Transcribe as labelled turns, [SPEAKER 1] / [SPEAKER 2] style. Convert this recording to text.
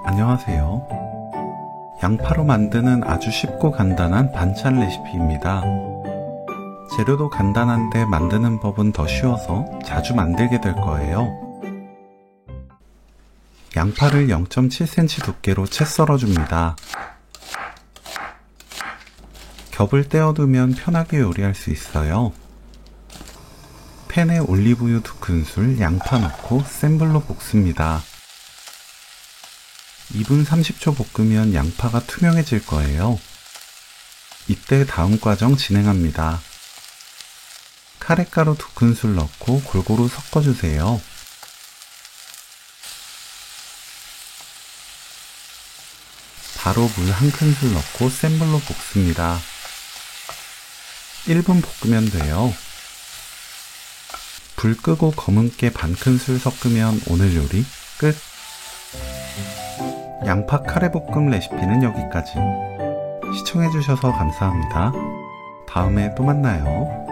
[SPEAKER 1] 안녕하세요. 양파로 만드는 아주 쉽고 간단한 반찬 레시피입니다. 재료도 간단한데 만드는 법은 더 쉬워서 자주 만들게 될 거예요. 양파를 0.7cm 두께로 채 썰어줍니다. 겹을 떼어두면 편하게 요리할 수 있어요. 팬에 올리브유 2큰술, 양파 넣고 센 불로 볶습니다. 2분 30초 볶으면 양파가 투명해질 거예요. 이때 다음 과정 진행합니다. 카레가루 2큰술 넣고 골고루 섞어주세요. 바로 물 1큰술 넣고 센 불로 볶습니다. 1분 볶으면 돼요. 불 끄고 검은깨 반큰술 섞으면 오늘 요리 끝! 양파 카레볶음 레시피는 여기까지. 시청해주셔서 감사합니다. 다음에 또 만나요.